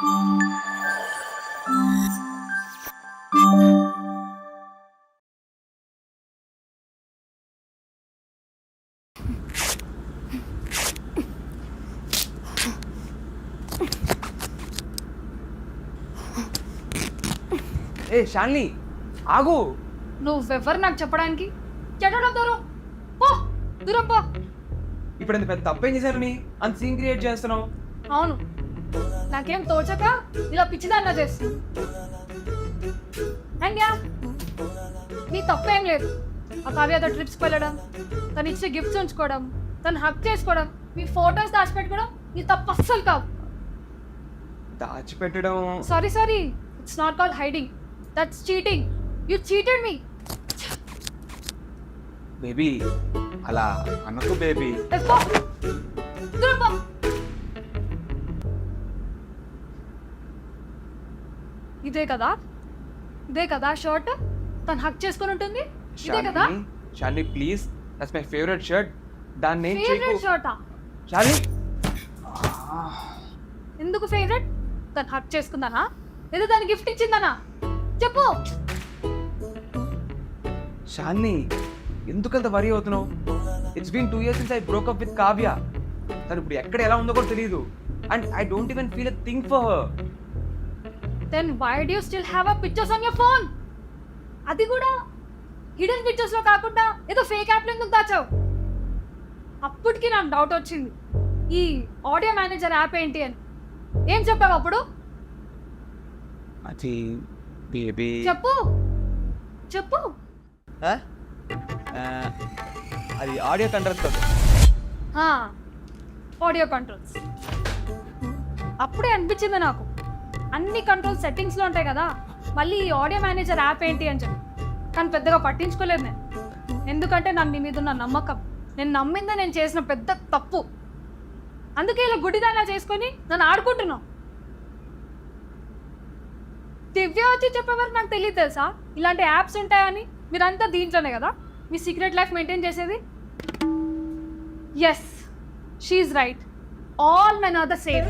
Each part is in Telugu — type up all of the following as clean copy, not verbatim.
ఏ శాలిని ఆగు. నువ్వెవ్వరు నాకు చెప్పడానికి? చెట్టడం దూరం పో, దూరం పో. ఇప్పుడు ఎంత పెద్ద తప్పేం చేశారని అంత సీన్ క్రియేట్ చేస్తున్నావు? అవును, నాకేం తోచక ఇలా పిచ్చిదాన్నా చేస్తుంది. అండ్ యా, నీ తప్పేం లేదు. ఆ కావ్యతో ట్రిప్స్కి వెళ్ళడం, తను ఇచ్చే గిఫ్ట్స్ ఉంచుకోవడం, తను హక్ చేసుకోవడం, మీ ఫొటోస్ దాచిపెట్టుకోవడం నీ తప్పు అస్సలు కాదు. దాచిపెట్టడం? Sorry, it's not called hiding, that's cheating. You cheated me. Baby అలా అనకు బేబీ. ఇదే కదా షర్ట్ తను హక్ చేసుకుని ఉంటుంది. ఇదే కదా Shalini, please, that's my favourite shirt. దాన్ని నేను ఫేవరెట్ షర్టా? శాలిని, ఎందుకు ఫేవరెట్? తను హక్ చేసుకుందానా లేదా దాని గిఫ్ట్ ఇచ్చిందనా? చెప్పు. శాలిని, ఎందుకంత వరీ అవుతున్నావు? It's been 2 years since I broke up with Kavya. తను ఇప్పుడు ఎక్కడ ఎలా ఉందో కూడా తెలియదు. And I don't even feel a thing for her. Then why do you still have a pictures on your phone? అది కూడా హిడెన్ పిక్చర్స్ లో కాకుండా ఏదో ఫేక్ యాప్ లో ఎందుకు దాచావు? అప్పటికి నాకు డౌట్ వచ్చింది, ఈ ఆడియో మేనేజర్ యాప్ ఏంటి అని. ఏం చెప్పావు అప్పుడు? అది బేబీ. చెప్పు. అది ఆడియో కంట్రోల్స్. Audio controls. అప్పుడే అనిపించింది నాకు, అన్ని కంట్రోల్ సెట్టింగ్స్లో ఉంటాయి కదా, మళ్ళీ ఈ ఆడియో మేనేజర్ యాప్ ఏంటి అని చెప్పి. కానీ పెద్దగా పట్టించుకోలేదు నేను, ఎందుకంటే నాకు నీ మీద ఉన్న నమ్మకం. నేను నమ్మిందే నేను చేసిన పెద్ద తప్పు. అందుకే ఇలా గుడిదానా చేసుకొని నన్ను ఆడుకుంటున్నావు. దివ్య వచ్చి చెప్పేవారు నాకు తెలియదు తెలుసా ఇలాంటి యాప్స్ ఉంటాయని. మీరంతా దీంట్లోనే కదా మీ సీక్రెట్ లైఫ్ మెయింటైన్ చేసేది. Yes, she's right, all men are the same.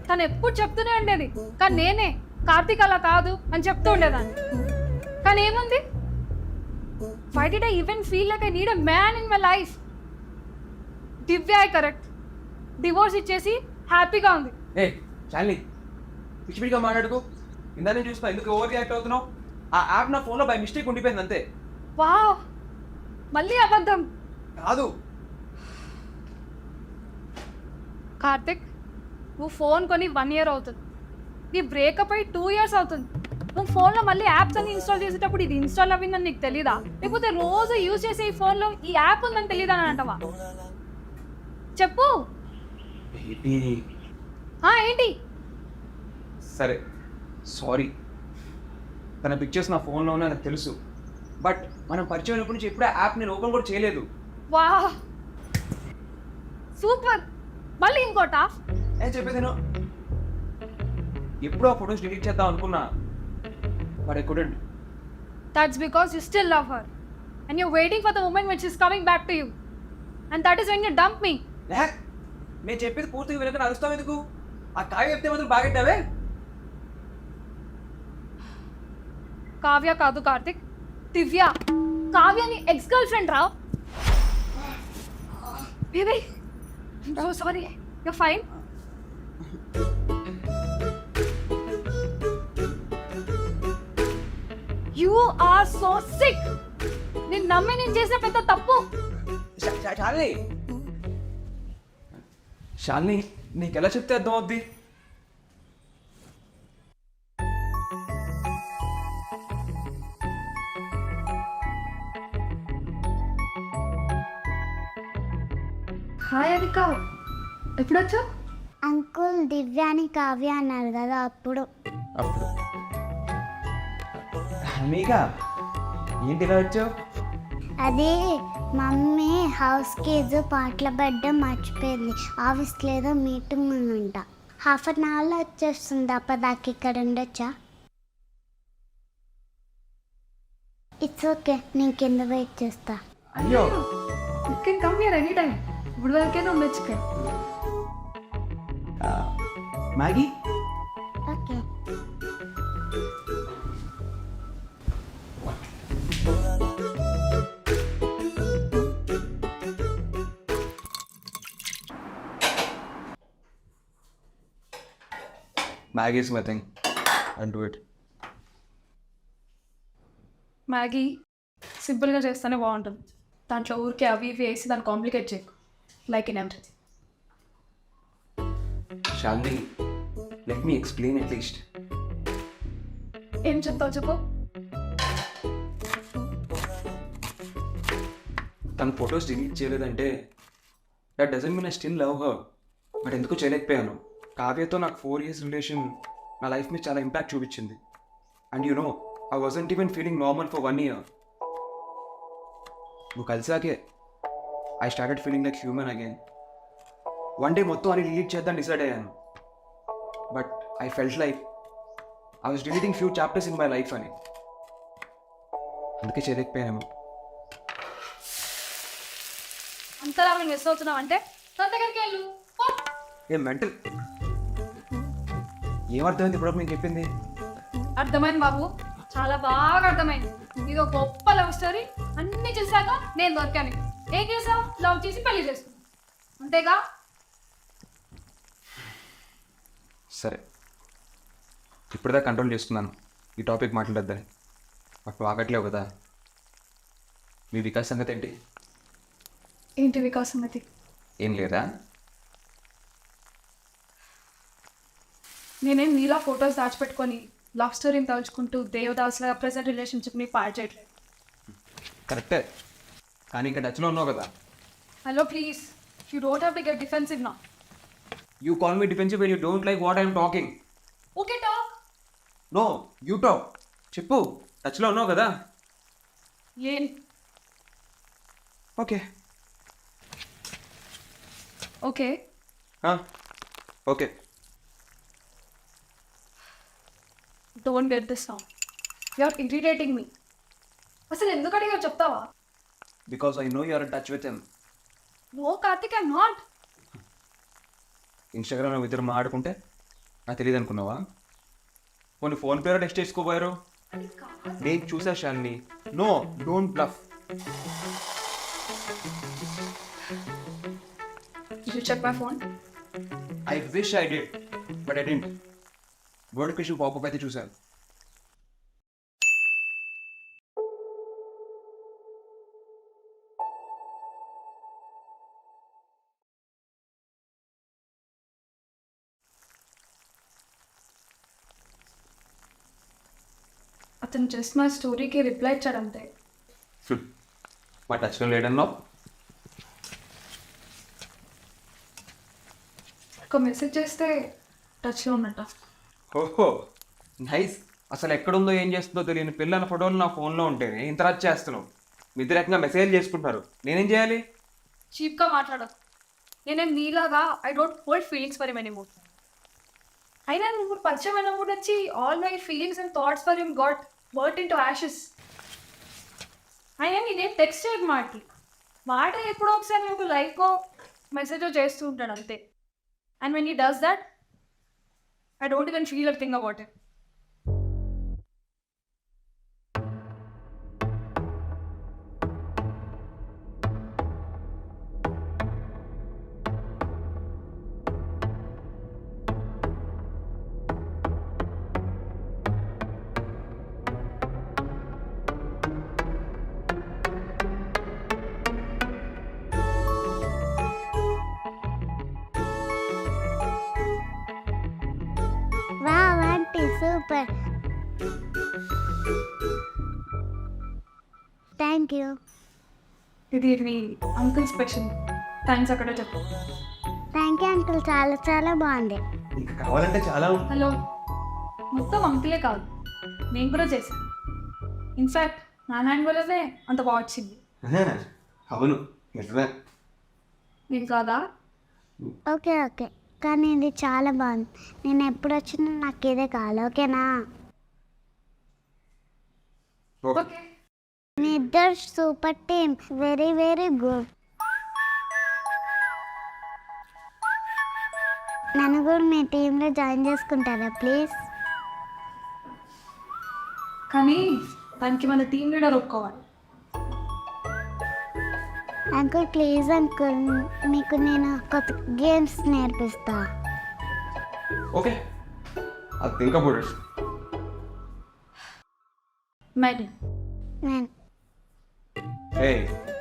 తను ఎప్పుడు చెప్తూనే ఉండేది, కానీ నేనే కార్తీక్ అలా కాదు అని చెప్తూ ఉండేదాన్ని. కానీ ఏముంది? Why did I even feel like I need a man in my life? Divya correct, divorce ఇచ్చేసి హ్యాపీగా ఉంది. ఏ శాలిని, పిచ్చిపిచ్చిగా మాట్లాడుకో. ఇందా నేను చూసుకో, ఎందుకు ఓవర్ రియాక్ట్ అవుతున్నావు? ఆ యాప్ నా ఫోన్లో బై మిస్టేక్ ఉండిపోయింది అంతే. వావ్, మళ్ళీ అబద్ధం. కాదు కార్తిక్, నువ్వు ఫోన్ కొని 1 year అవుతుంది, నీ బ్రేకప్ అయి 2 years అవుతుంది. నువ్వు ఫోన్లో మళ్ళీ యాప్స్ అన్ని ఇన్స్టాల్ చేసేటప్పుడు ఇది ఇన్స్టాల్ అవ్విందని నీకు తెలీదా? లేకపోతే రోజు యూజ్ చేసే ఈ ఫోన్లో ఈ యాప్ ఉందని తెలీదా అని అంటావా? చెప్పు. ఏంటి? సరే, సారీ. తన పిక్చర్స్ నా ఫోన్లో ఉన్నాయి నాకు తెలుసు, బట్ మనం పరిచయం అయినప్పటి నుంచి ఎప్పుడూ యాప్ నేను ఓపెన్ కూడా చేయలేదు. వా, సూపర్. మళ్ళీ ఇంకోటా? ఏం చెప్పేది నేను ఎప్పుడో ఆ ఫొటోస్ డిలీట్ చేద్దాం అనుకున్నా, but I couldn't. That's because you still love her and you're waiting for the moment when she's coming back to you, and that is when you dump me. నేను చెప్పేది పూర్తిగా వినక అరుస్తావు ఎందుకు? ఆ కావ్య చెప్తే మాత్రం బాగెట్టావే. కావ్య కాదు కార్తిక్, దివ్య. కావ్య నీ ఎక్స్ గర్ల్ ఫ్రెండ్ రా. Baby, I'm sorry, you're fine. You are so sick. నేను నమ్మి నేను చేసిన పెద్ద తప్పు. శాలిని, నీకెలా చెప్తే అర్థం అవుద్ది? హాయ్ అనిక, ఎప్పుడు వచ్చా? అంకుల్ దివ్యాని కావ్య అన్నారు కదా అప్పుడు. అమీగా, ఏంటి ఇలా వచ్చావు? అదే మమ్మీ హౌస్ కేజు పాటలు పడ్డం మర్చిపోయింది. ఆఫీస్కి ఏదో మీటింగ్ ఉందంట. 1/2 hourలో వచ్చేస్తుంది. అప్పటిదాకా ఇక్కడ ఉండొచ్చా? ఇట్స్ ఓకే, నేను కింద వెయిట్ చేస్తా. అయ్యో, you can come here any time. ఇప్పుడు వరకే ఉండొచ్చు. Maggi okay. Maggi is my thing and do it. Maggi సింపుల్గా చేస్తేనే బాగుంటుంది. దాంట్లో ఊరికే అవి ఇవి వేసి దాన్ని కాంప్లికేట్ చేయకు. Like in everything. Shalini, let me explain at least. ఏం చెప్తావు చెప్పు. తన ఫొటోస్ డిలీట్ చేయలేదంటే that doesn't mean I still love her. But ఎందుకు చేయలేకపోయాను. కావ్యతో నాకు 4 years రిలేషన్ నా లైఫ్ మీద చాలా ఇంపాక్ట్ చూపించింది. And you know I wasn't even feeling normal for 1 year. నువ్వు కలిసాకే I started feeling like human again. One day మొత్తం అని డిలీట్ చేద్దాం డిసైడ్ అయ్యాను. But I felt like I was deleting few chapters in my life అని. అందుకే చేయలేకపోయాను. అంతలా మేము మిస్ అవుతున్నావు అంటే తన దగ్గరికి వెళ్ళు. పో. ఏం మెంటల్? ఏమర్థమైంది ఇప్పుడు నేను చెప్పింది? అర్థమైంది బాబు, చాలా బాగా అర్థమైంది. ఇది ఒక గొప్ప లవ్ స్టోరీ. అన్ని చూసాక నేను దొరికాను. ఏం చేసావు? లవ్ చేసి పెళ్లి చేసుకున్నావు అంతేగా? సరే, ఇప్పుడుదా కంట్రోల్ చేసుకున్నాను ఈ టాపిక్ మాట్లాడద్దని. బట్ ఆగట్లేవు కదా. మీ వికాస్ సంగతి ఏంటి? ఏంటి వికాస్ సంగతి? ఏం లేదా? నేనేం నీలా ఫొటోస్ దాచిపెట్టుకొని లవ్ స్టోరీని తలుచుకుంటూ దేవదాస్లా ప్రెసెంట్ రిలేషన్షిప్ని పాడు చేయట్లేదు. కరెక్టే, కానీ ఇంకా టచ్లో ఉన్నావు కదా. Hello please, you don't have to get defensive నా. You call me defensive when you don't like what I'm talking. Okay talk. No, you talk. చెప్పు, టచ్లో ఉన్నావు కదా. ఏం? Okay okay okay. Don't get this now. You are irritating me. అసలు ఎందుకు అడిగా చెప్తావా? Because I know you are in touch with him. No Karthik, I'm not. ఇన్స్టాగ్రామ్లో ఇద్దరు మాట్లాడుకుంటే నాకు తెలియదు అనుకున్నావా? కొన్ని ఫోన్ పేరు టెక్స్ట్ చేసుకోపోయారు. నేను చూసా Shalini. No, don't bluff. You check my phone. I wish I did but I didn't. Notification pop up అయితే చూశాను. అతను జస్ట్ మా స్టోరీకి రిప్లై ఇచ్చాడు అంతే. మా టచ్లో లేడన్నావు. ఒక మెసేజ్ చేస్తే టచ్లో ఉన్నట్ట. ఓహో నైస్. అసలు ఎక్కడుందో ఏం చేస్తుందో తెలియని పిల్లల ఫోటోలు నా ఫోన్లో ఉంటేనే ఇంత రచ్ చేస్తున్నావు. మీ ఇద్దరు రకంగా మెసేజ్ చేసుకుంటారు, నేనేం చేయాలి? చీప్గా మాట్లాడదు. నేనేం నీలాగా I don't hold feelings for him anymore. అయినా నువ్వు పరిచయం అయినప్పుడు వచ్చి all my feelings and thoughts for him got burnt in to ashes. అయినా నేనేం టెక్స్ట్ చేయకు మాటలు. మాట ఎప్పుడో ఒకసారి ఒక లైకో మెసేజో చేస్తూ ఉంటాడు అంతే. And when he does that I don't even feel a thing about it. Wow aunty super. Thank you. ఇది మీ అంకుల్ స్పెషల్. థ్యాంక్స్ అక్కడ చెప్పు. థ్యాంక్ యూ అంకుల్, చాలా చాలా బాగుంది. ఇంకా కావాలంటే చాలా. హలో, మొత్తం అంకులే కాదు, నేను కూడా చేశాను. ఇన్ఫ్యాక్ట్ నా హ్యాండ్ వల్లనే అంత బాగా వచ్చింది. అవును నిజమే. నేను కాదా? ఓకే ఓకే, కానీ ఇది చాలా బాగుంది. నేను ఎప్పుడు వచ్చినా నాకు ఇదే కావాలి, ఓకేనా? ఓకే. మీ ఇద్దరు super team, very very good. నన్ను కూడా మీ టీంలో జాయిన్ చేసుకుంటారా ప్లీజ్? కానీ దానికి మన టీం లీడర్ ఒప్పుకోవాలి. అంకుల్ ప్లీజ్ అంకుల్, మీకు నేను కొత్త గేమ్స్ నేర్పిస్తా. Okay, I think about it. Madam నేను ఏ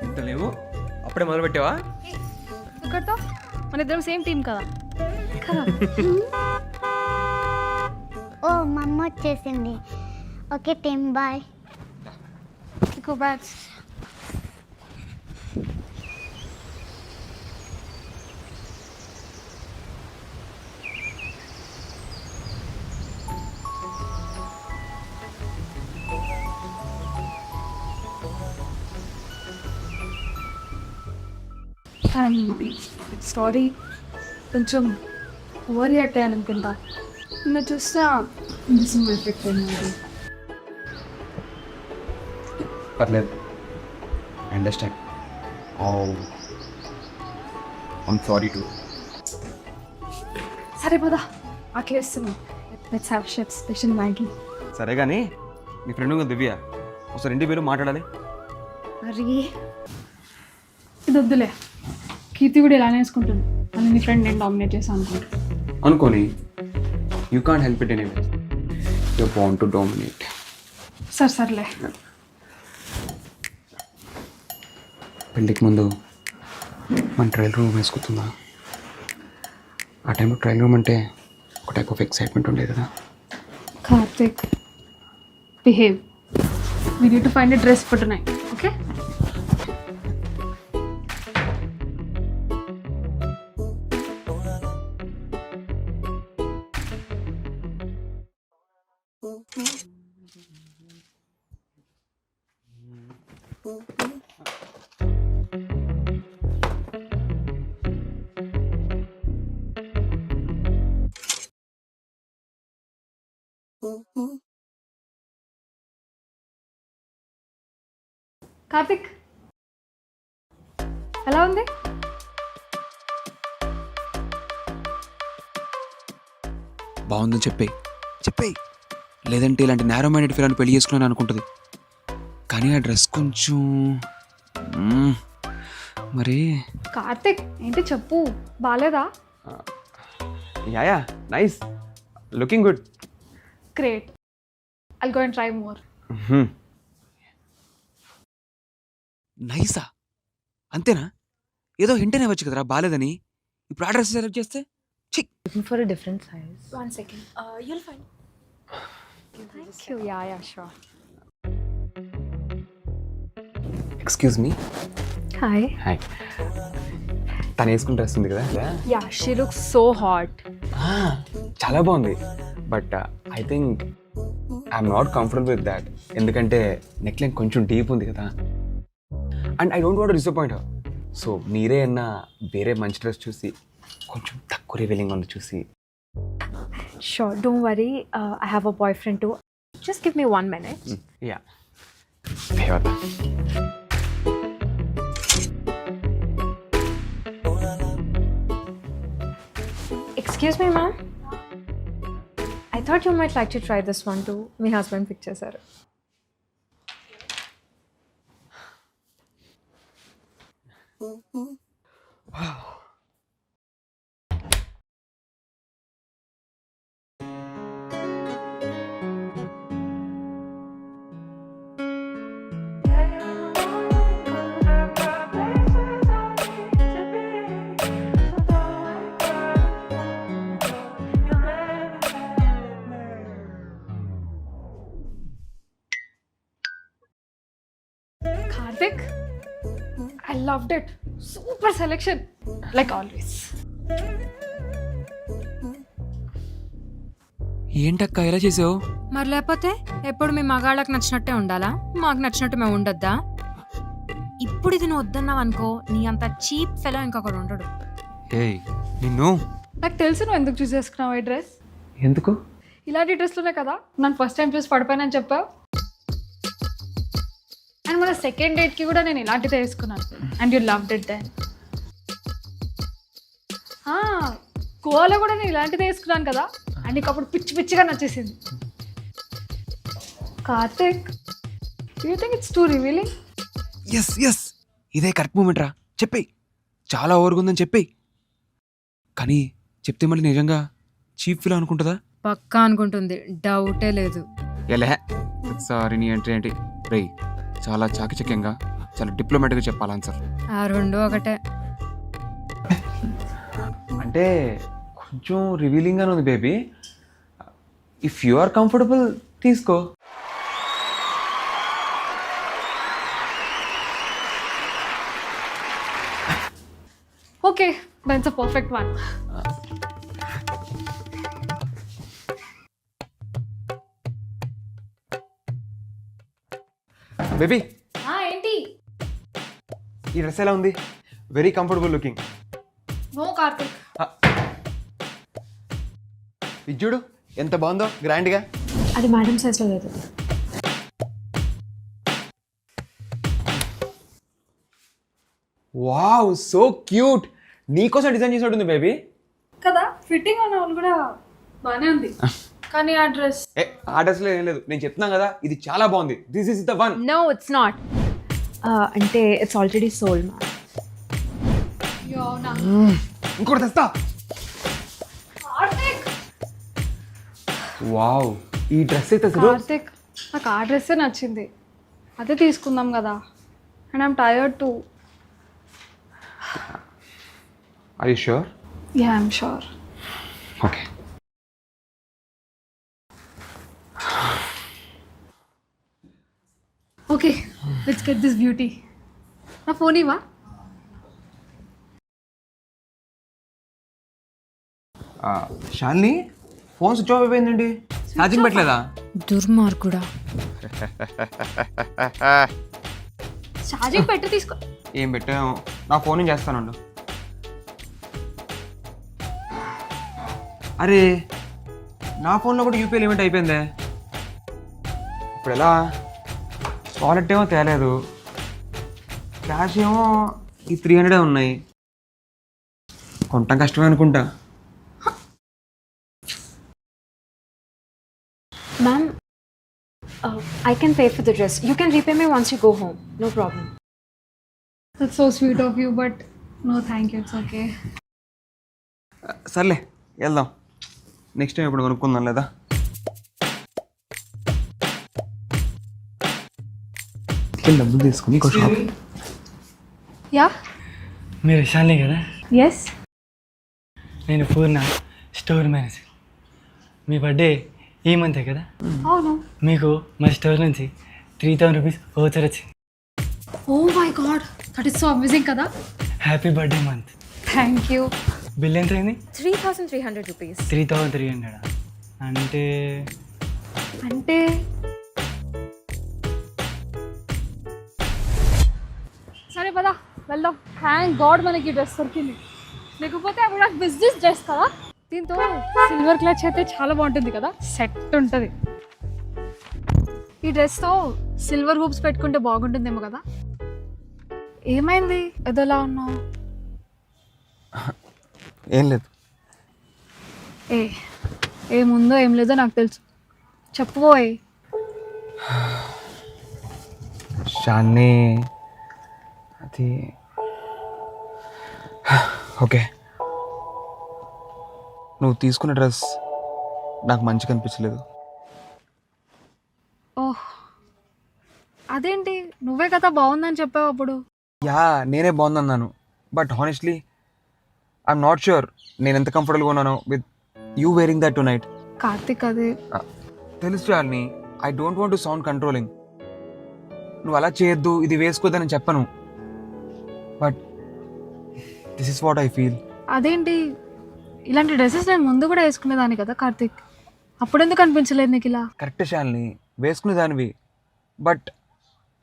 ఇంత లేవు, అప్పుడే మొదలు పెట్టావా? ఎక్కడితో? మన ఇద్దరం సేమ్ టీం కదా. ఓ మా అమ్మ వచ్చేసింది. Okay team bye. Go back. Sorry, కొంచెం ఓవర్ రియాక్ట్ అయ్యాను అనుకుంటా. నిన్న చూస్తే మిస్సింగ్ ఎఫెక్ట్ అయింది. పర్లేదు, అండర్స్టాండ్. I'm sorry too. సరే పదా, ఆకలిస్తున్నాం. Let's have chef special Maggi. సరే కానీ నీ ఫ్రెండ్ దివ్య ఒకసారి ఇంటి పేరు మాట్లాడాలి. మరి ఇది వద్దులే, కీర్తి కూడా ఇలానే వేసుకుంటుంది. అని నీ ఫ్రెండ్ నేను డామినేట్ చేశాను అనుకుంటా. అనుకోని you can't help it anyway, you want to dominate. సర్లే. పెళ్ళికి ముందు మన ట్రయల్ రూమ్ వేసుకుతుందా? ఆ టైంలో ట్రయల్ రూమ్ అంటే ఒక టైప్ ఆఫ్ ఎక్సైట్మెంట్ ఉండేది కదా. Karthik, behave. We need to find a dress for tonight, okay? Karthik, ఎలా ఉంది? బాగుందని చెప్పేయి, లేదంటే ఇలాంటి నేరో మైండెడ్ ఫిల్లని పెళ్లి చేసుకున్నాను అనుకుంటుంది. కానీ ఆ డ్రెస్ కొంచెం మరి. కార్తిక్ ఏంటి చెప్పు, బాలేదా? Yeah nice, looking good. Great, I'll go and try more. నైసా? అంతేనా? ఏదో హింటనే వచ్చు కదరా బాలేదని. ఇప్పుడు ఆ డ్రెస్ సెలెక్ట్ చేస్తే Looking for a different size. One second. You'll find. Thank you. Yeah, sure. Excuse me. Hi. Hi. తను వేసుకుని డ్రెస్ ఉంది కదా? Yeah, she looks so hot. చాలా బాగుంది. But I think I'm not comfortable with that. ఎందుకంటే నెక్ లైన్ కొంచెం డీప్ ఉంది కదా. And I don't want to disappoint her. So మీరే అన్న వేరే మంచి డ్రెస్ చూసి, కొంచెం తక్కువ రివీలింగ్ ఉంది చూసి. Sure, don't worry. I have a boyfriend too. Just give me 1 minute. Yeah. Excuse me, ma'am. I thought you might like to try this one too. My husband pictures are. Karthik, I loved it. Super selection, like always. ఏంటక్క ఎలా చేసావు? మరి లేకపోతే ఎప్పుడు మీ మగాళ్ళకి నచ్చినట్టే ఉండాలా, మాకు నచ్చినట్టు మేము ఉండొద్దా? ఇప్పుడు ఇది నువ్వు వద్దన్నావు అనుకో, నీ అంత చీప్ ఫెలో ఇంకొకడు ఉండడు. ఏయ్ నిన్ను. నాకు తెలుసు నువ్వు ఎందుకు చూస్ చేసుకున్నావు ఈ డ్రెస్. ఎందుకు? ఇలాంటి డ్రెస్లోనే కదా నన్ను ఫస్ట్ టైం చూసి పడిపోయానని చెప్పావు. అండ్ మన సెకండ్ డేట్కి కూడా నేను ఇలాంటిదే వేసుకున్నాను. And you loved it then. గోవాలో కూడా నేను ఇలాంటిది వేసుకున్నాను కదా అండ్ నీకు అప్పుడు పిచ్చి పిచ్చిగా నచ్చేసింది. Karthik, you think it's too revealing? Yes yes, ఇదే కరెక్ట్ మూమెంట్ రా. చెప్పి చాలా ఓవర్గా ఉందని చెప్పి, కానీ చెప్తే మళ్ళీ నిజంగా చీప్ ఫీల్ అనుకుంటుందా? పక్కా అనుకుంటుంది, డౌటే లేదు. ఎలా సారీ నీ ఎంట్రీ ఏంటి రే? చాలా చాకచక్యంగా, చాలా డిప్లొమాటిక్గా చెప్పాలి ఆన్సర్. ఆ రెండు ఒకటే. అంటే కొంచెం రివీలింగ్గానే ఉంది baby. If you are comfortable తీసుకో. Okay, that's a perfect one. Baby, ఏంటి? ఈ డ్రెస్ ఎలా ఉంది? Very comfortable looking. No Karthik. ఇది చూడు ఎంత బాగుందో, గ్రాండ్గా. అది మేడం సైజ్లో లేదు. Wow, so cute. నీకోసం డిజైన్ చేసి ఉంటుంది బేబీ. కదా, ఫిట్టింగ్ అన్న వాళ్ళు కూడా బాగానే ఉంది. కానీ ఆ డ్రెస్ ఏ ఆ డ్రెస్లో ఏం లేదు, నేను చెప్తున్నాను కదా, ఇది చాలా బాగుంది. This is the one. No it's not. అంటే ఇట్స్ ఆల్రెడీ సోల్డ్ మ్యామ్. ఇంకోటి తెస్తా. కార్తిక్, వావ్, ఈ డ్రెస్ అయితే అసలు కార్తిక్ నాకు ఆ డ్రెస్సే నచ్చింది, అదే తీసుకుందాం కదా. And I'm tired too. Are you sure? Yeah, I'm sure. Okay. Okay, let's get this beauty. నా ఫోన్ ఇవా? షాలిని, ఫోన్ స్విచ్ ఆఫ్ అయిపోయిందండి. ఛార్జింగ్ పెట్టలేదా? దుర్మార్గుడా. ఛార్జింగ్ పెట్టి తీసుకో. ఏం పెట్టాను, నా ఫోన్ నుంచి చేస్తానండు. అరే, నా ఫోన్లో కూడా యూపీఐ లిమిట్ అయిపోయిందే. ఇప్పుడు ఎలా? వాలెట్ ఏమో తేలేదు, క్యాష్ ఏమో ఈ 300 ఉన్నాయి. కొంటాం కష్టమే అనుకుంటా. Ma'am, I can pay for the dress. You can repay me once you go home. No problem. That's so sweet of you, but no thank you, it's okay. సర్లే వెళ్దాం, నెక్స్ట్ టైం ఇప్పుడు కొనుక్కుందాం లేదా? డబ్బులు తీసుకుని యా, మీరు శాలిని కదా? ఎస్. నేను పూర్ణ, స్టోర్ మేనేజర్. మీ బర్త్డే ఈ మంతే కదా? అవును. మీకు మా స్టోర్ నుంచి 3000 రూపీస్ ఓచర్ వచ్చింది. Oh my god, that is so amazing కదా. Happy birthday month. Thank you. Bill ఎంత అయింది? 3,300 rupees. 3300. అంటే అంటే సరే పదా వెళ్దాం. థ్యాంక్ గాడ్ మనకి డ్రెస్ దొరికింది, లేకపోతే అప్పుడు నాకు బిజినెస్ డ్రెస్ కదా. దీంతో సిల్వర్ క్లచ్ అయితే చాలా బాగుంటుంది కదా, సెట్ ఉంటుంది. ఈ డ్రెస్తో సిల్వర్ హూప్స్ పెట్టుకుంటే బాగుంటుందేమో కదా. ఏమైంది, ఎదోలా ఉన్నావు? ఏం లేదు. ఏముందో ఏం లేదో నాకు తెలుసు, చెప్పుపోయి. షాన్ని, అది ఓకే, నువ్వు తీసుకున్న డ్రెస్ నాకు మంచిగా అనిపించలేదు. ఓహ్, అదేంటి, నువ్వే కదా బాగుందని చెప్పావు అప్పుడు. యా, నేనే బాగుందన్నాను, but honestly I'm not sure నేను ఎంత కంఫర్టబుల్గా ఉన్నానో with you wearing that tonight. Karthik, అదే తెలుసు Shalini, I don't want to sound controlling. నువ్వు అలా చేయొద్దు, ఇది వేసుకోవద్దని చెప్పను, but this is what I feel. అదేంటి, ఇలాంటి డ్రెస్సెస్ నేను ముందు కూడా వేసుకునేదాన్ని కదా కార్తిక్, అప్పుడెందుకు అనిపించలేదు నీకు ఇలా? కరెక్ట్ షాలిని, వేసుకునేదానివి, but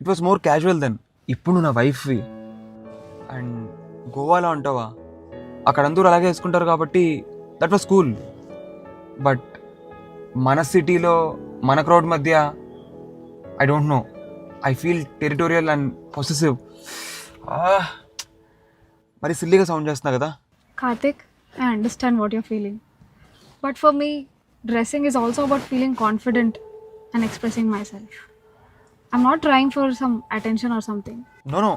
it was more casual then. ఇప్పుడు నువ్వు నా వైఫ్వి అండ్ గోవాలో అంటావా, అక్కడ అందరూ అలాగే వేసుకుంటారు కాబట్టి దట్ వాస్ కూల్. బట్ మన సిటీలో మన క్రౌడ్ మధ్య I don't know, I feel territorial and possessive. మరి సిల్లీగా సౌండ్ చేస్తున్నా కదా. Karthik, I understand what you're feeling. But for me, dressing is also about feeling confident and expressing myself. I'm not trying for some attention or something. No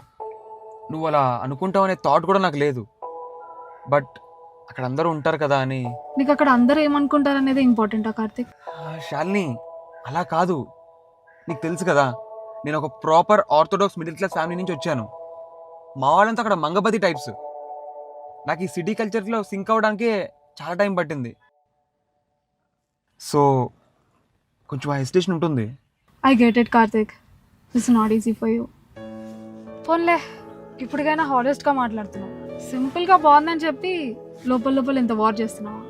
నువ్వు అలా అనుకుంటావు అనే థాట్ కూడా నాకు లేదు. బట్ అక్కడ అందరూ ఉంటారు కదా అని. నీకు అక్కడ అందరూ ఏమనుకుంటారు అనేది ఇంపార్టెంటా కార్తిక్? శాలిని అలా కాదు, నీకు తెలుసు కదా నేను ఒక proper orthodox middle class family నుంచి వచ్చాను. మా వాళ్ళంతా అక్కడ మంగపతి టైప్స్. నాకు ఈ సిటీ కల్చర్లో సింక్ అవ్వడానికి చాలా టైం పట్టింది. సో కొంచెం హెసిటేషన్ ఉంటుంది. I get it, Karthik. It's not easy for you. పోన్లే, ఇప్పటికైనా హానెస్ట్గా మాట్లాడుతున్నావు. సింపుల్గా బాగుందని చెప్పి లోపల లోపల ఇంత వార్ చేస్తున్నావు.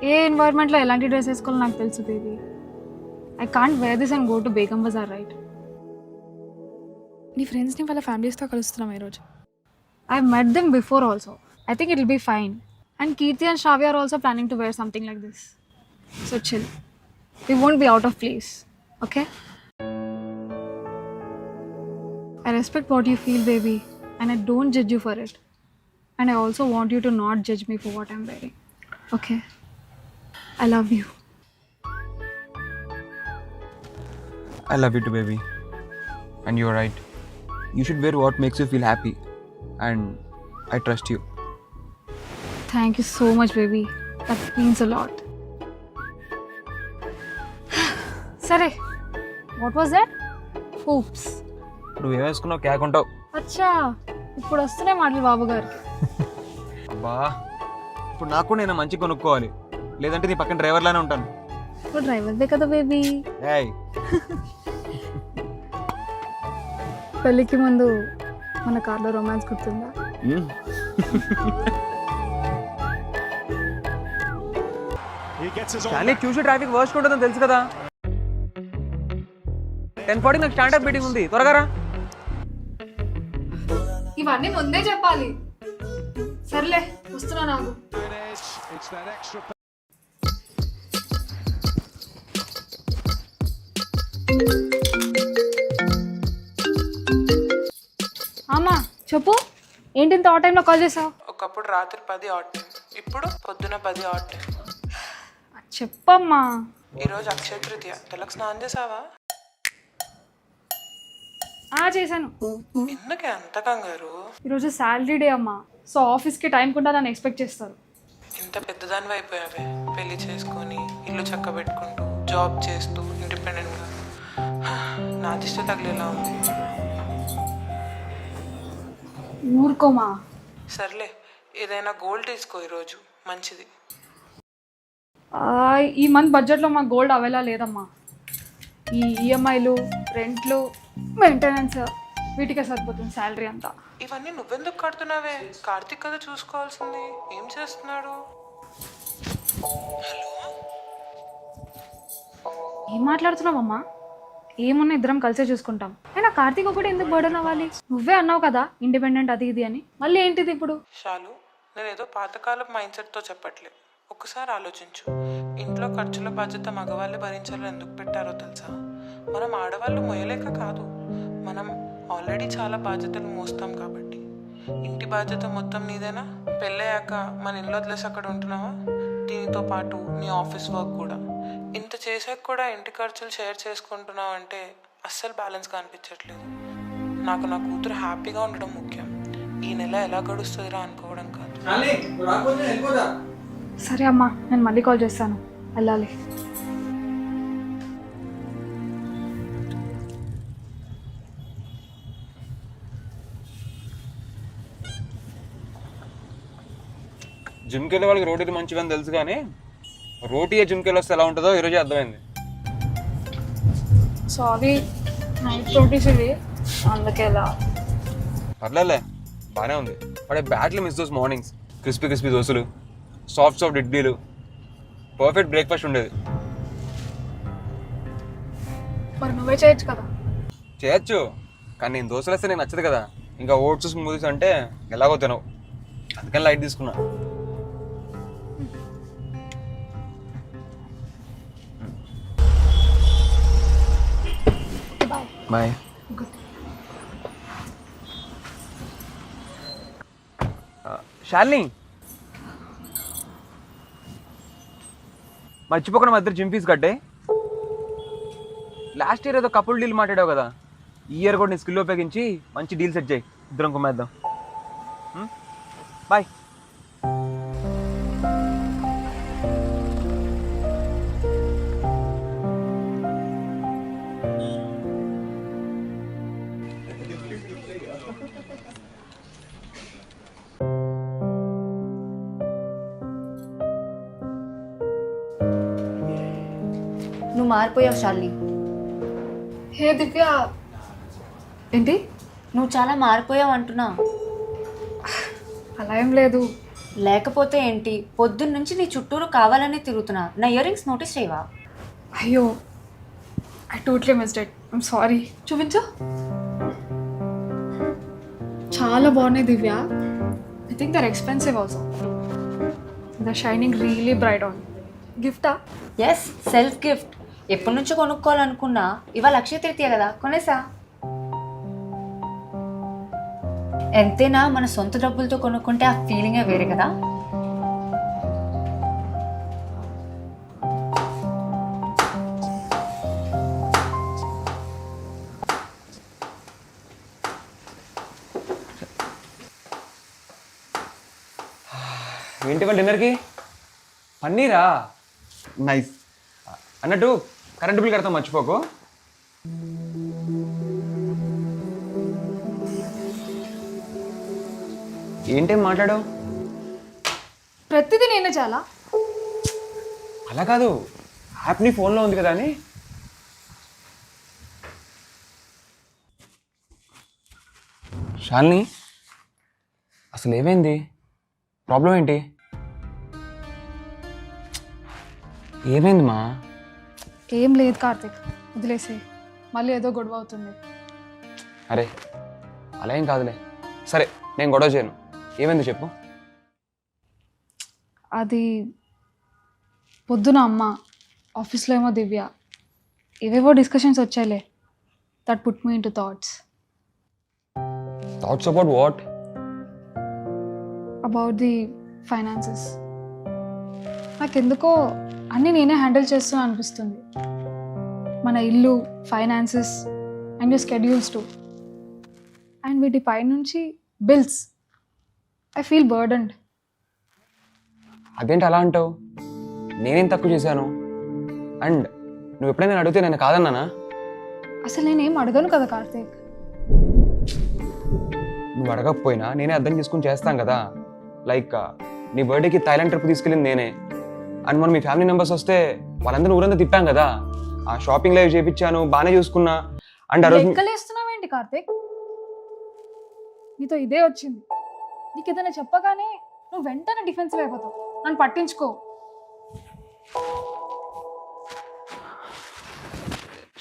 ఏ ఎన్వైర్న్మెంట్లో ఎలాంటి డ్రెస్ వేసుకోవాలో నాకు తెలుసు baby. I can't wear this and go to Begum Bazar, right? నీ ఫ్రెండ్స్ని వాళ్ళ ఫ్యామిలీస్తో కలుస్తున్నాం ఈరోజు. I met them before also. I think it'll be fine. And Kirti and Shravya are also planning to wear something like this. So chill. We won't be out of place. Okay? I respect what you feel, baby. And I don't judge you for it. And I also want you to not judge me for what I'm wearing. Okay? I love you. I love you too, baby. And you're right. You should wear what makes you feel happy. And I trust you. Thank you so much, baby. That means a lot. Sare, what was that? Oops. నువ్వు ఏమేసుకున్నావు కేకుంటావు. అచ్చా, ఇప్పుడు వస్తున్నాయి మాటలు బాబు గారికి. అబ్బా, ఇప్పుడు నాకు నేను మంచి కొనుక్కోవాలి, లేదంటే నీ పక్కన డ్రైవర్లానే ఉంటాను. ఇప్పుడు డ్రైవర్దే కదా బేబీ. ఏయ్, పెళ్ళికి ముందు మన కార్లో రొమాన్స్ గుర్తుందా? కానీ చూసి ట్రాఫిక్ వర్స్ట్ ఉంటుందని తెలుసు కదా. 10:40 నాకు స్టాండప్ మీటింగ్ ఉంది, త్వరగా రా. ఇవన్నీ ముందే చెప్పాలి. సర్లే, వస్తున్నా నాకు. అమ్మా చెప్పు, ఏంటి ఇంత ఆ టైంలో కాల్ చేసావు? ఒకప్పుడు రాత్రి 10 ఆట్ టైం, ఇప్పుడు పొద్దున 10 ఆట్ టైం. చెప్పమ్మా. ఈరోజు అక్షయ తృతీయ, తలకు స్నానం చేసావా? చేశాను. ఎందుకే అంత కంగారు? ఈరోజు శాలరీ డే అమ్మా. సో ఆఫీస్కి టైంకి ఉంటుందని ఎక్స్పెక్ట్ చేస్తారు. ఇంత పెద్దదానివి అయిపోయావే, పెళ్లి చేసుకొని ఇల్లు చక్క పెట్టుకుంటూ జాబ్ చేస్తూ ఇండిపెండెంట్గా. నా దిష్టి తగిలేలా ఉంది. ఊరుకోమా. సర్లే, ఏదైనా గోల్డ్ తీసుకో, ఈరోజు మంచిది. ఈ మంత్ బడ్జెట్లో మాకు గోల్డ్ అవైలబుల్ లేదమ్మా. ఈ ఈఎంఐలు, రెంట్లు, మెయింటెనెన్స్ వీటికే సరిపోతుంది శాలరీ అంతా. ఇవన్నీ నువ్వెందుకు కడుతున్నావే? కార్తీక్ కదా చూసుకోవాల్సింది. ఏం చేస్తున్నాడు? ఏం మాట్లాడుతున్నావమ్మా? ఏమున్నా ఇద్దరం కలిసే చూసుకుంటాం. అయినా కార్తీక్ ఒకటి ఎందుకు బర్డన్ అవ్వాలి? నువ్వే అన్నావు కదా ఇండిపెండెంట్ అది ఇది అని. మళ్ళీ ఏంటిది ఇప్పుడు? షాలు, నేను ఏదో పాతకాలపు మైండ్ సెట్తో చెప్పట్లేదు. ఒకసారి ఆలోచించు. ఇంట్లో ఖర్చుల బాధ్యత మగవాళ్ళే భరించాలని ఎందుకు పెట్టారో తెలుసా? మనం ఆడవాళ్ళు మొయ్యలేక కాదు, మనం ఆల్రెడీ చాలా బాధ్యతలు మోస్తాం కాబట్టి. ఇంటి బాధ్యత మొత్తం నీదేనా? పెళ్ళయ్యాక మన ఇల్లు వదిలేసి అక్కడ ఉంటున్నావా? దీనితో పాటు నీ ఆఫీస్ వర్క్ కూడా. ఇంత చేసాక కూడా ఇంటి ఖర్చులు షేర్ చేసుకుంటున్నావు అంటే అస్సలు బ్యాలెన్స్గా అనిపించట్లేదు. నాకు నా కూతురు హ్యాపీగా ఉండడం ముఖ్యం. ఈ నెల ఎలా గడుస్తుందిరా అనుకోవడం కాదు. సరే అమ్మా, నేను మళ్ళీ కాల్ చేస్తాను, వెళ్ళాలి. జిమ్కి వెళ్ళే వాళ్ళకి రోటీ మంచిగా అని తెలుసు, కానీ రోటీ జిమ్కి వెళ్ళి వస్తే ఎలా ఉంటుందో ఈరోజే అర్థమైంది. సారీ, నైట్ రోటీస్ ఇవి, అందుకే ఎలా. పర్లేదులే, బాగానే ఉంది. But I badly miss those mornings. Crispy crispy దోశలు, సాఫ్ట్ సాఫ్ట్ ఇడ్లీలు, పర్ఫెక్ట్ బ్రేక్ఫాస్ట్ ఉండేది. మరి నువ్వే చేయొచ్చు కదా. చేయొచ్చు, కానీ నేను దోశలు వేస్తే నీకు నచ్చదు కదా. ఇంకా ఓట్స్ స్మూదీస్ అంటే ఎలాగో తినవు, అందుకని లైట్ తీసుకున్నా. బాయ్. శాలిని, మర్చిపోకుండా మా ఇద్దరు జిమ్ ఫీజు కట్టే. లాస్ట్ ఇయర్ ఏదో కపుల్ డీల్ మాట్లాడావు కదా, ఈ ఇయర్ కూడా నీ స్కిల్ ఉపయోగించి మంచి డీల్ సెట్ చేయి, ఇద్దరం కుమ్మేద్దాం. బాయ్. నువ్వు మారిపోయావు శాలిని. హే దివ్య, ఏంటి? నువ్వు చాలా మారిపోయావు అంటున్నా. అలా ఏం లేదు. లేకపోతే ఏంటి, పొద్దున్న నుంచి నీ చుట్టూరు కావాలని తిరుగుతున్నా. నా ఇయర్ రింగ్స్ నోటీస్ చేయవా? అయ్యో, I totally missed it. I'm sorry. చూపించు. చాలా బాగున్నాయి Divya. I think they're expensive also. The shining really bright on. గిఫ్టా? Yes, self gift. ఎప్పటి నుంచో కొనుక్కోవాలనుకున్నా, ఇవాళ అక్షయ తృతీయ కదా, కొనేసా. ఎంతైనా మన సొంత డబ్బులతో కొనుక్కుంటే ఆ ఫీలింగే వేరే కదా. ఏంటి వాళ్ళ డిన్నర్కి? పన్నీరా? నైస్. అన్నట్టు కరెంట్ బిల్ కడతాం, మర్చిపోకు. ఏంటేం మాట్లాడావు? ప్రతిదీ నేనే చాలా. అలా కాదు, యాప్ నీ ఫోన్లో ఉంది కదా అని. శాలిని, అసలు ఏమైంది? ప్రాబ్లం ఏంటి? ఏమైంది మా? ఏం లేదు కార్తిక్, వదిలేసే. మళ్ళీ ఏదో గొడవ అవుతుంది. అరే అలా ఏం కాదులే. సరే, నేను గొడవ చేయను. ఏమైంది చెప్పు. అది పొద్దున అమ్మ, ఆఫీస్లో ఏమో దివ్య, ఏవేవో డిస్కషన్స్ వచ్చాయిలే. That put me into thoughts. Thoughts about what? About the finances. నాకెందుకో అన్నీ నేనే హ్యాండిల్ చేస్తూ అనిపిస్తుంది. మన ఇల్లు, finances and you schedules too. And వీటి పై నుంచి బిల్స్. I feel బర్డన్డ్. అదేంటి అలా అంటావు? నేనేం తక్కువ చేశాను? అండ్ నువ్వు ఎప్పుడైనా అడిగితే నేను కాదన్నానా? అసలు నేనేం అడగను కదా కార్తీక్. నువ్వు అడగకపోయినా నేనే అర్థం చేసుకుని చేస్తాను కదా. లైక్ నీ బర్త్డేకి థాయిలాండ్ ట్రిప్ తీసుకెళ్ళింది నేనే. అండ్ మనం మీ ఫ్యామిలీ మెంబర్స్ వస్తే వాళ్ళందరూ ఊరంతా తిప్పాం కదా. ఆ షాపింగ్ లైవ్ చేయించాను, బాగానే చూసుకున్నా. అండ్ ఆ రోజు లెక్కలేస్తున్నావేంటి కార్తీక్? నీతో ఇదే వచ్చింది. నీకు ఏదైనా చెప్పగానే నువ్వు వెంటనే డిఫెన్సివ్ అయిపోతావు. నన్ను పట్టించుకో.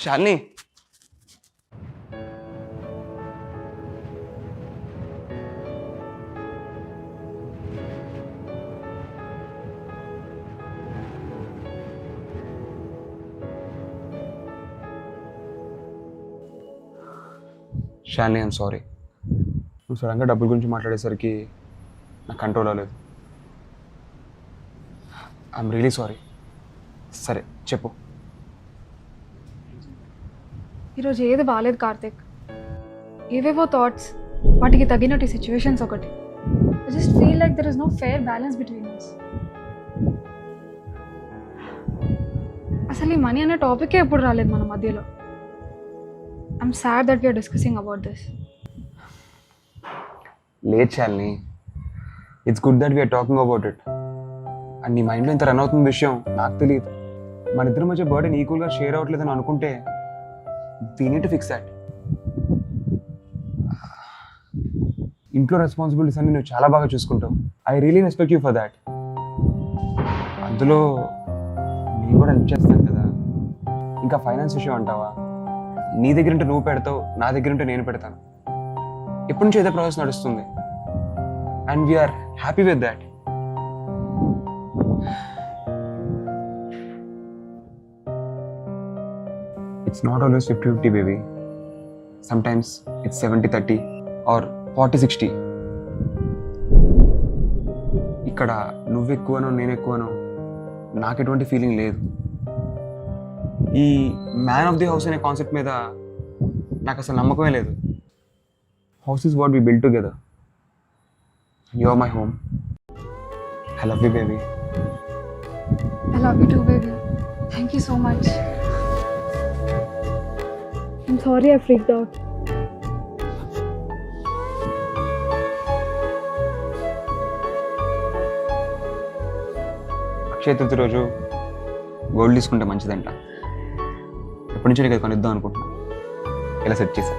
Shalini, Shalini I'm sorry. నువ్వు సడన్గా డబ్బుల గురించి మాట్లాడేసరికి నాకు కంట్రోల్ అవ్వలేదు. I'm really sorry. సరే చెప్పు. ఈరోజు ఏది బాగాలేదు కార్తిక్. ఏవేవో థాట్స్, వాటికి తగినట్టు సిచ్యువేషన్స్ ఒకటి. I just feel like there is no fair balance between us. అసలు ఈ మనీ అనే టాపికే ఎప్పుడు రాలేదు మన మధ్యలో. I'm sad that we're discussing about this. లేదు Shalini, it's good that we're talking about it. And నీ మైండ్లో ఇంత రన్ అవుతున్న విషయం నాకు తెలియదు. మన ఇద్దరి మధ్య బర్డెన్ ఈక్వల్గా షేర్ అవ్వట్లేదని అనుకుంటే we need to fix that. ఇంట్లో రెస్పాన్సిబిలిటీస్ అన్ని నువ్వు చాలా బాగా చూసుకుంటావు. I really respect you for that. అందులో నేను కూడా హెల్ప్ చేస్తాను కదా. ఇంకా ఫైనాన్స్ విషయం అంటావా? నీ దగ్గర ఉంటే నువ్వు పెడతావు, నా దగ్గర ఉంటే నేను పెడతాను. ఎప్పటి నుంచి ఏదో ప్రాసెస్ నడుస్తుంది. And we're happy with that. It's not always 50-50, baby. Sometimes it's 70-30 or 40-60. ఇక్కడ నువ్వు ఎక్కువనో నేను ఎక్కువనో నాకు ఎటువంటి ఫీలింగ్ లేదు. ఈ మ్యాన్ ఆఫ్ ది హౌస్ అనే కాన్సెప్ట్ మీద నాకు అసలు నమ్మకమే లేదు. House is what we build together. You are my home. I love you baby. I love you too, baby. Thank you so much. I'm sorry I freaked out. Akshaya Tritiya రోజు గోల్డ్ తీసుకుంటే మంచిదంట. ఎప్పటి నుంచో నీకు అది కొనిద్దాం అనుకుంటున్నా. ఇలా సెట్ చేశా.